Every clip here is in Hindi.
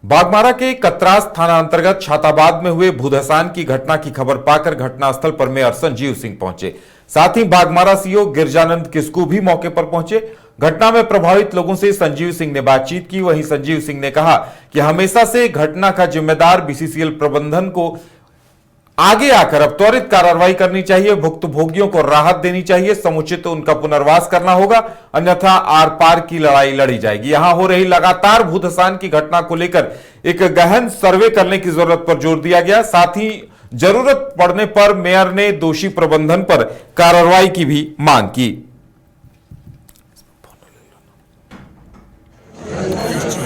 बागमारा के कतरास थाना अंतर्गत छाताबाद में हुए भूधसान की घटना की खबर पाकर घटनास्थल पर मेयर संजीव सिंह पहुंचे। साथ ही बागमारा सीओ गिरजानंद किस्कू भी मौके पर पहुंचे। घटना में प्रभावित लोगों से संजीव सिंह ने बातचीत की। वहीं संजीव सिंह ने कहा कि हमेशा से घटना का जिम्मेदार बीसीसीएल प्रबंधन को आगे आकर अब त्वरित कार्रवाई करनी चाहिए, भुक्तभोगियों को राहत देनी चाहिए, समुचित उनका पुनर्वास करना होगा, अन्यथा आर पार की लड़ाई लड़ी जाएगी। यहां हो रही लगातार भूधसान की घटना को लेकर एक गहन सर्वे करने की जरूरत पर जोर दिया गया। साथ ही जरूरत पड़ने पर मेयर ने दोषी प्रबंधन पर कार्रवाई की भी मांग की।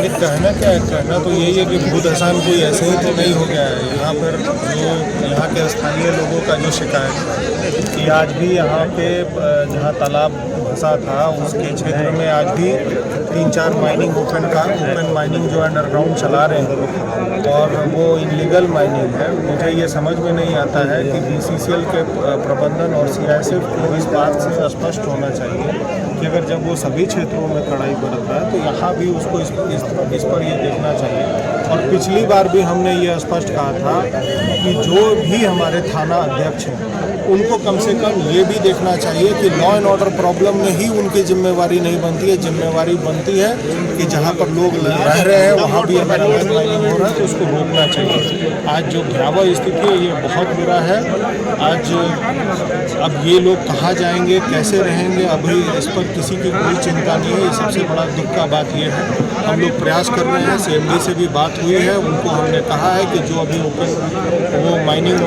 कहना तो यही है कि भूधसान कोई ऐसे ही तो नहीं हो गया है। यहाँ पर जो यहाँ के स्थानीय लोगों का जो शिकायत है कि आज भी यहाँ पे जहाँ तालाब धंसा था उसके क्षेत्र में आज भी 3-4 माइनिंग ओपन माइनिंग जो अंडरग्राउंड चला रहे हैं और वो इनलीगल माइनिंग है। मुझे ये समझ में नहीं आता है कि बीसीसीएल के प्रबंधन और सीआईएसएफ को इस बात से स्पष्ट होना चाहिए कि अगर जब वो सभी क्षेत्रों में कड़ाई बरत रहा है तो यहाँ भी उसको इस पर ये देखना चाहिए। और पिछली बार भी हमने ये स्पष्ट कहा था कि जो भी हमारे थाना अध्यक्ष हैं उनको कम से कम ये भी देखना चाहिए कि लॉ एंड ऑर्डर प्रॉब्लम में ही उनकी जिम्मेवारी नहीं बनती है। जिम्मेवारी बनती है कि जहाँ पर लोग रह रहे हैं वहाँ भी अगर अवैध माइनिंग हो रहा है तो उसको रोकना चाहिए। आज जो भयावह स्थिति है ये बहुत बुरा है। आज अब ये लोग कहाँ जाएंगे, कैसे रहेंगे, अभी इस पर किसी की कोई चिंता नहीं है। ये सबसे बड़ा दुख का बात ये है। हम लोग प्रयास कर रहे हैं, सीएमडी से भी बात हुई है, उनको हमने कहा है कि जो अभी ओपन वो माइनिंग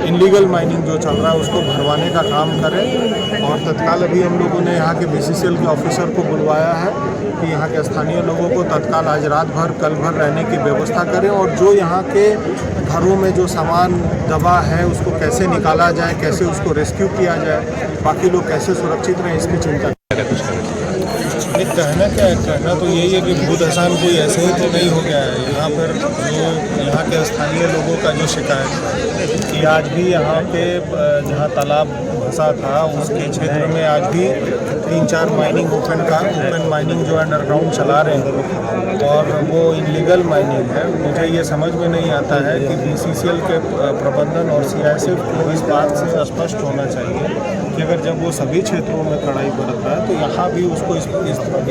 इनलीगल माइनिंग जो चल रहा है उसको भरवाने का काम करें। और तत्काल अभी हम लोगों ने यहाँ के बीसीसीएल के ऑफिसर को बुलवाया है कि यहाँ के स्थानीय लोगों को तत्काल आज रात भर कल भर रहने की व्यवस्था करें और जो यहाँ के घरों में जो सामान दबा है उसको कैसे निकाला जाए, कैसे उसको रेस्क्यू किया जाए, बाकी लोग कैसे सुरक्षित रहें, इसकी चिंता कहना तो यही है कि भूधसान कोई ऐसे ही तो नहीं हो गया है। यहाँ पर जो यहाँ के स्थानीय लोगों का जो शिकायत है कि आज भी यहाँ पे जहाँ तालाब धंसा था उसके क्षेत्र में आज भी 3-4 माइनिंग ओपन माइनिंग जो अंडरग्राउंड चला रहे हैं और वो इनलीगल माइनिंग है। मुझे ये समझ में नहीं आता है कि बीसीसीएल के प्रबंधन और सीआईएसएफ को इस बात से स्पष्ट होना चाहिए कि अगर जब वो सभी क्षेत्रों में कड़ाई बरत रहा है तो यहाँ भी उसको इस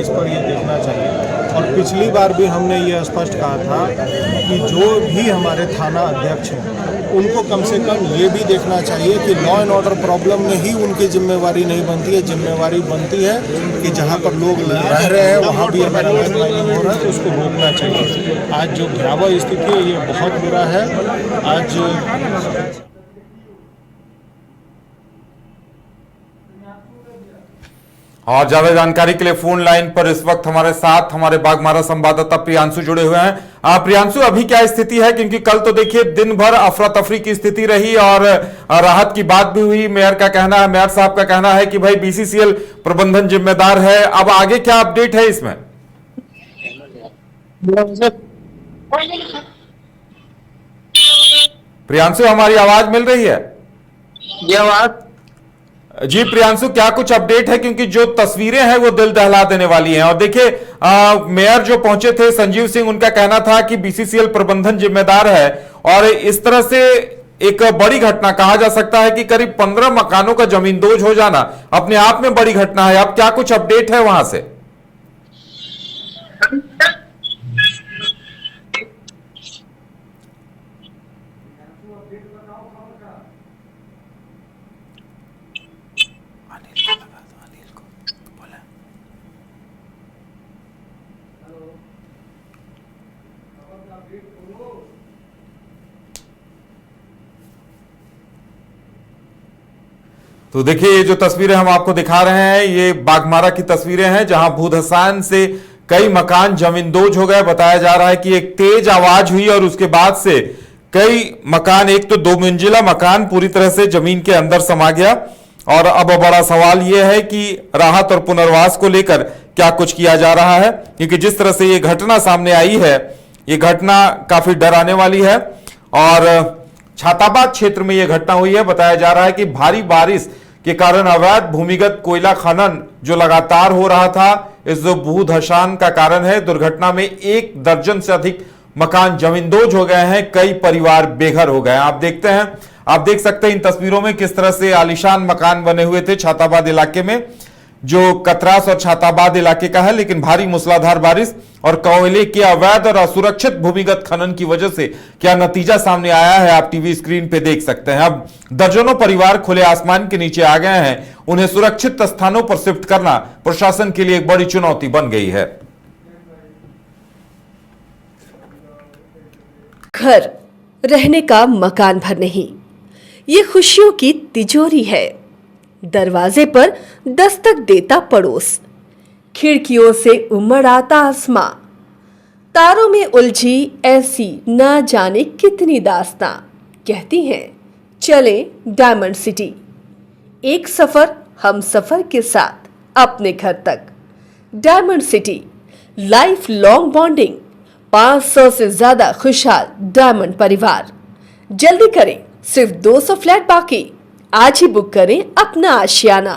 पर ये देखना चाहिए। और पिछली बार भी हमने ये स्पष्ट कहा था कि जो भी हमारे थाना अध्यक्ष हैं उनको कम से कम ये भी देखना चाहिए कि लॉ एंड ऑर्डर प्रॉब्लम में ही उनकी जिम्मेवारी नहीं बनती है। जिम्मेवारी बनती है कि जहाँ पर लोग रह रहे हैं वहाँ भी अगर अवैध माइनिंग हो रहा है तो उसको रोकना चाहिए। आज जो भयावह स्थिति है ये बहुत बुरा है। आज और ज्यादा जानकारी के लिए फोन लाइन पर इस वक्त हमारे साथ हमारे बागमारा संवाददाता प्रियांशु जुड़े हुए हैं। प्रियांशु, अभी क्या स्थिति है? क्योंकि कल तो देखिए दिन भर अफरा तफरी की स्थिति रही और राहत की बात भी हुई। मेयर साहब का कहना है कि भाई बीसीसीएल प्रबंधन जिम्मेदार है। अब आगे क्या अपडेट है इसमें? प्रियांशु, हमारी आवाज मिल रही है? ये आवाज जी प्रियांशु, क्या कुछ अपडेट है? क्योंकि जो तस्वीरें हैं वो दिल दहला देने वाली हैं। और देखिए मेयर जो पहुंचे थे संजीव सिंह, उनका कहना था कि बीसीसीएल प्रबंधन जिम्मेदार है और इस तरह से एक बड़ी घटना, कहा जा सकता है कि करीब 15 मकानों का जमींदोज हो जाना अपने आप में बड़ी घटना है। अब क्या कुछ अपडेट है वहां से? तो देखिए ये जो तस्वीरें हम आपको दिखा रहे हैं ये बागमारा की तस्वीरें हैं जहां भूधसान से कई मकान जमींदोज हो गए। बताया जा रहा है कि एक तेज आवाज हुई और उसके बाद से कई मकान, एक तो 2 मंजिला मकान पूरी तरह से जमीन के अंदर समा गया। और अब बड़ा सवाल यह है कि राहत और पुनर्वास को लेकर क्या कुछ किया जा रहा है, क्योंकि जिस तरह से ये घटना सामने आई है ये घटना काफी डराने वाली है। और छाताबाद क्षेत्र में यह घटना हुई है। बताया जा रहा है कि भारी बारिश के कारण अवैध भूमिगत कोयला खनन जो लगातार हो रहा था इस भूधसान का कारण है। दुर्घटना में 1 दर्जन से अधिक मकान जमींदोज हो गए हैं, कई परिवार बेघर हो गए हैं। आप देख सकते हैं इन तस्वीरों में किस तरह से आलीशान मकान बने हुए थे छाताबाद इलाके में, जो कतरास और छाताबाद इलाके का है। लेकिन भारी मूसलाधार बारिश और कोयले के अवैध और असुरक्षित भूमिगत खनन की वजह से क्या नतीजा सामने आया है, आप टीवी स्क्रीन पे देख सकते हैं। अब दर्जनों परिवार खुले आसमान के नीचे आ गए हैं। उन्हें सुरक्षित स्थानों पर शिफ्ट करना प्रशासन के लिए एक बड़ी चुनौती बन गई है। घर रहने का मकान भर नहीं, ये खुशियों की तिजोरी है। दरवाजे पर दस्तक देता पड़ोस, खिड़कियों से उमड़ आता आसमां, तारों में उलझी ऐसी ना जाने कितनी दास्तां। कहती हैं चले डायमंड सिटी, एक सफर हम सफर के साथ अपने घर तक। Diamond city, life long bonding, 500 से ज्यादा खुशहाल डायमंड परिवार। जल्दी करें, सिर्फ 200 फ्लैट बाकी। आज ही बुक करें अपना आशियाना।